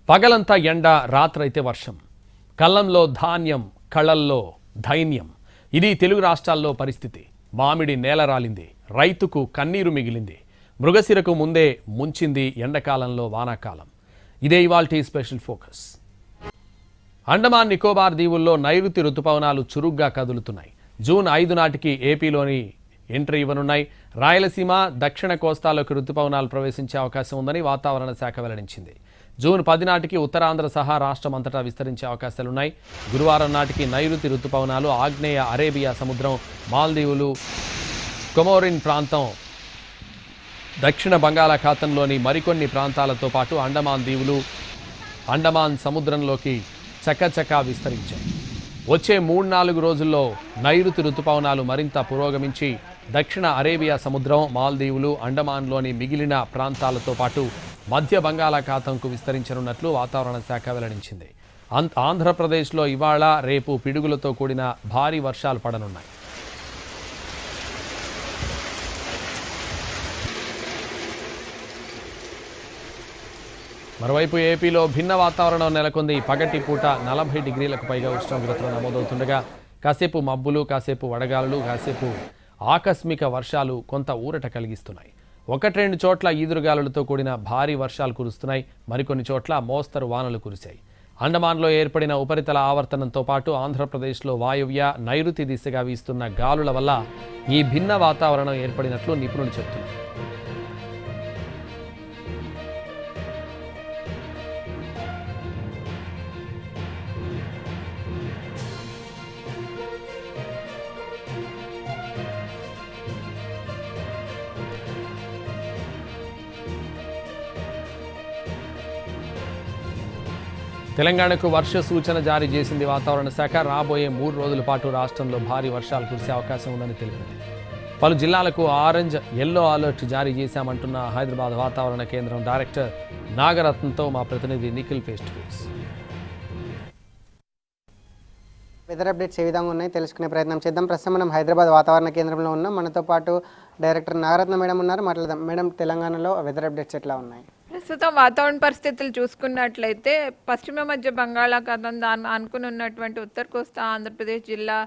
పగలంతా ఎండ, రాత్రైతే వర్షం. కళ్ళంలో ధాన్యం, కళ్ళల్లో ధైన్యం. ఇది తెలుగు రాష్ట్రాల్లో పరిస్థితి. మామిడి నేల రాలింది, రైతుకు కన్నీరు మిగిలింది. మృగశిరకు ముందే ముంచింది ఎండకాలంలో వానాకాలం. ఇదే ఇవాల్టి స్పెషల్ ఫోకస్. అండమాన్ నికోబార్ దీవుల్లో నైరుతి రుతుపవనాలు చురుగ్గా కదులుతున్నాయి. జూన్ 5 నాటికి ఏపీలోని ఎంట్రీ ఇవ్వనున్నాయి. రాయలసీమ, దక్షిణ కోస్తాలోకి రుతుపవనాలు ప్రవేశించే అవకాశం ఉందని వాతావరణ శాఖ వెల్లడించింది. జూన్ 10 నాటికి ఉత్తరాంధ్ర సహా రాష్ట్రమంతటా విస్తరించే అవకాశాలున్నాయి. గురువారం నాటికి నైరుతి రుతుపవనాలు ఆగ్నేయ అరేబియా సముద్రం, మాల్దీవులు, కొమోరిన్ ప్రాంతం, దక్షిణ బంగాళాఖాతంలోని మరికొన్ని ప్రాంతాలతో పాటు అండమాన్ దీవులు, అండమాన్ సముద్రంలోకి చకచకా విస్తరించాయి. వచ్చే 3-4 రోజుల్లో నైరుతి రుతుపవనాలు మరింత పురోగమించి దక్షిణ అరేబియా సముద్రం, మాల్దీవులు, అండమాన్లోని మిగిలిన ప్రాంతాలతో పాటు మధ్య బంగాళాఖాతంకు విస్తరించనున్నట్లు వాతావరణ శాఖ వెల్లడించింది. ఆంధ్రప్రదేశ్లో ఇవాళ, రేపు పిడుగులతో కూడిన భారీ వర్షాలు పడనున్నాయి. మరోవైపు ఏపీలో భిన్న వాతావరణం నెలకొంది. పగటి పూట 40 డిగ్రీలకు పైగా ఉష్ణోగ్రతలు నమోదవుతుండగా కాసేపు మబ్బులు, కాసేపు వడగాలులు, కాసేపు ఆకస్మిక వర్షాలు కొంత ఊరట కలిగిస్తున్నాయి. 1-2 చోట్ల ఈదురుగాలులతో కూడిన భారీ వర్షాలు కురుస్తున్నాయి. మరికొన్ని చోట్ల మోస్తరు వానలు కురిశాయి. అండమాన్లో ఏర్పడిన ఉపరితల ఆవర్తనంతో పాటు ఆంధ్రప్రదేశ్లో వాయువ్య, నైరుతి దిశగా వీస్తున్న గాలుల వల్ల ఈ భిన్న వాతావరణం ఏర్పడినట్లు నిపుణులు చెబుతున్నారు. తెలంగాణకు వర్ష సూచన జారీ చేసింది వాతావరణ శాఖ. రాబోయే 3 రోజుల పాటు రాష్ట్రంలో భారీ వర్షాలు కురిసే అవకాశం ఉందని తెలిపింది. పలు జిల్లాలకు ఆరెంజ్, ఎల్లో అలర్ట్ జారీ చేశామంటున్న హైదరాబాద్ వాతావరణ కేంద్రం డైరెక్టర్ నాగరత్నంతో మా ప్రతినిధి Nikhil face to face. Weather updates ఏ విధంగా ఉన్నాయి తెలుసుకునే ప్రయత్నం చేద్దాం. ప్రస్తుతం మనం హైదరాబాద్ వాతావరణ కేంద్రంలో ఉన్నాం. మనతో పాటు డైరెక్టర్ నాగరత్న మేడం ఉన్నారు, మాట్లాడదాం. మేడం, తెలంగాణలో వెదర్ అప్డేట్స్ ఎట్లా ఉన్నాయి? ప్రస్తుతం వాతావరణ పరిస్థితులు చూసుకున్నట్లయితే పశ్చిమ మధ్య బంగాళాఖాతం అనుకుని ఉన్నటువంటి ఉత్తర కోస్తా ఆంధ్రప్రదేశ్ జిల్లా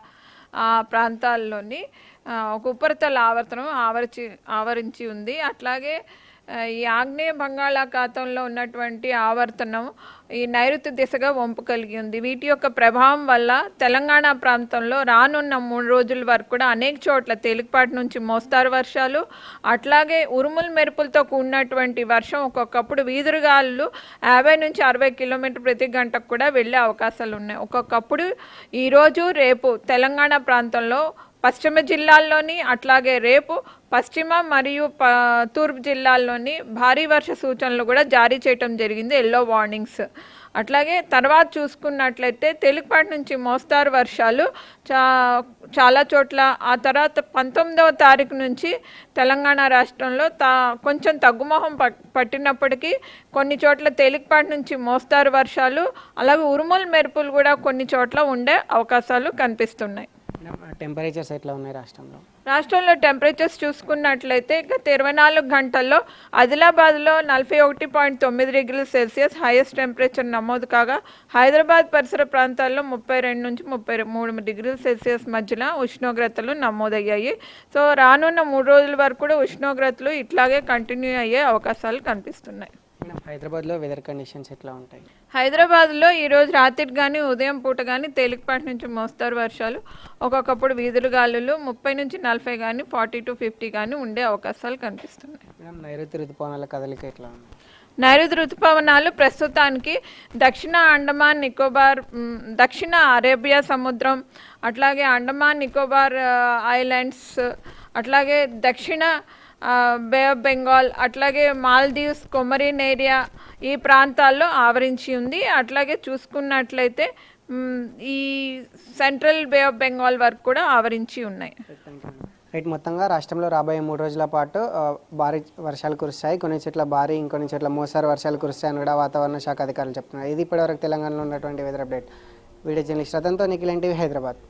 ప్రాంతాల్లోని ఒక ఉపరితల ఆవర్తనం ఆవరించి ఉంది. అట్లాగే ఈ ఆగ్నేయ బంగాళాఖాతంలో ఉన్నటువంటి ఆవర్తనం ఈ నైరుతి దిశగా వంపు కలిగి ఉంది. వీటి యొక్క ప్రభావం వల్ల తెలంగాణ ప్రాంతంలో రానున్న 3 రోజుల వరకు కూడా అనేక చోట్ల తేలికపాటి నుంచి మోస్తారు వర్షాలు, అట్లాగే ఉరుములు మెరుపులతో కూడినటువంటి వర్షం, ఒక్కొక్కప్పుడు వీధురుగాలు 50 నుంచి 60 కిలోమీటర్ ప్రతి గంటకు కూడా వెళ్ళే అవకాశాలు ఉన్నాయి. ఒక్కొక్కప్పుడు ఈరోజు, రేపు తెలంగాణ ప్రాంతంలో పశ్చిమ జిల్లాల్లోని, అట్లాగే రేపు పశ్చిమ మరియు తూర్పు జిల్లాల్లోని భారీ వర్ష సూచనలు కూడా జారీ చేయటం జరిగింది, ఎల్లో వార్నింగ్స్. అట్లాగే తర్వాత చూసుకున్నట్లయితే తేలికపాటి నుంచి మోస్తారు వర్షాలు చాలా చోట్ల. ఆ తర్వాత 19వ తారీఖు నుంచి తెలంగాణ రాష్ట్రంలో కొంచెం తగ్గుముఖం పట్టినప్పటికీ కొన్ని చోట్ల తేలికపాటి నుంచి మోస్తారు వర్షాలు, అలాగే ఉరుములు మెరుపులు కూడా కొన్ని చోట్ల ఉండే అవకాశాలు కనిపిస్తున్నాయి. టెంపరేచర్స్ ఎట్లా ఉన్నాయి రాష్ట్రంలో టెంపరేచర్స్ చూసుకున్నట్లయితే గత 24 గంటల్లో ఆదిలాబాద్లో 41.9 డిగ్రీల సెల్సియస్ హైయెస్ట్ టెంపరేచర్ నమోదు కాగా, హైదరాబాద్ పరిసర ప్రాంతాల్లో 32 నుంచి 33 డిగ్రీల సెల్సియస్ మధ్యలో ఉష్ణోగ్రతలు నమోదయ్యాయి. సో రానున్న 3 రోజుల వరకు కూడా ఉష్ణోగ్రతలు ఇట్లాగే కంటిన్యూ అయ్యే అవకాశాలు కనిపిస్తున్నాయి. హైదరాబాద్లో వెదర్ కండిషన్స్ ఎట్లా ఉంటాయి? హైదరాబాద్లో ఈరోజు రాత్రికి కానీ ఉదయం పూట కానీ తేలికపాటి నుంచి మోస్తారు వర్షాలు, ఒక్కొక్కప్పుడు వీధులు గాలులు 30 నుంచి 40 కానీ 40 to 50 కానీ ఉండే అవకాశాలు కనిపిస్తున్నాయి. నైరుతి ఋతుపవనాల కదలిక ఎట్లా ఉంది? నైరుతి ఋతుపవనాలు ప్రస్తుతానికి దక్షిణ అండమాన్ నికోబార్, దక్షిణ అరేబియా సముద్రం, అట్లాగే అండమాన్ నికోబార్ ఐలాండ్స్, అట్లాగే దక్షిణ బే ఆఫ్ బెంగాల్, అట్లాగే మాల్దీవ్స్, కొమరిన్ ఏరియా ఈ ప్రాంతాల్లో ఆవరించి ఉంది. అట్లాగే చూసుకున్నట్లయితే ఈ సెంట్రల్ బే ఆఫ్ బెంగాల్ వరకు కూడా ఆవరించి ఉన్నాయి. రైట్, మొత్తంగా రాష్ట్రంలో రాబోయే 3 రోజుల పాటు భారీ వర్షాలు కురుస్తాయి. కొన్ని చోట్ల భారీ, ఇంకొన్ని చోట్ల మోస్తారు వర్షాలు కురుస్తాయని కూడా వాతావరణ శాఖ అధికారులు చెప్తున్నారు. ఇది ఇప్పటివరకు తెలంగాణలో ఉన్నటువంటి వెదర్ అప్డేట్. వీడియో జర్నలిస్ట్ రతన్తో నిఖిల్, ఎన్టీవీ, హైదరాబాద్.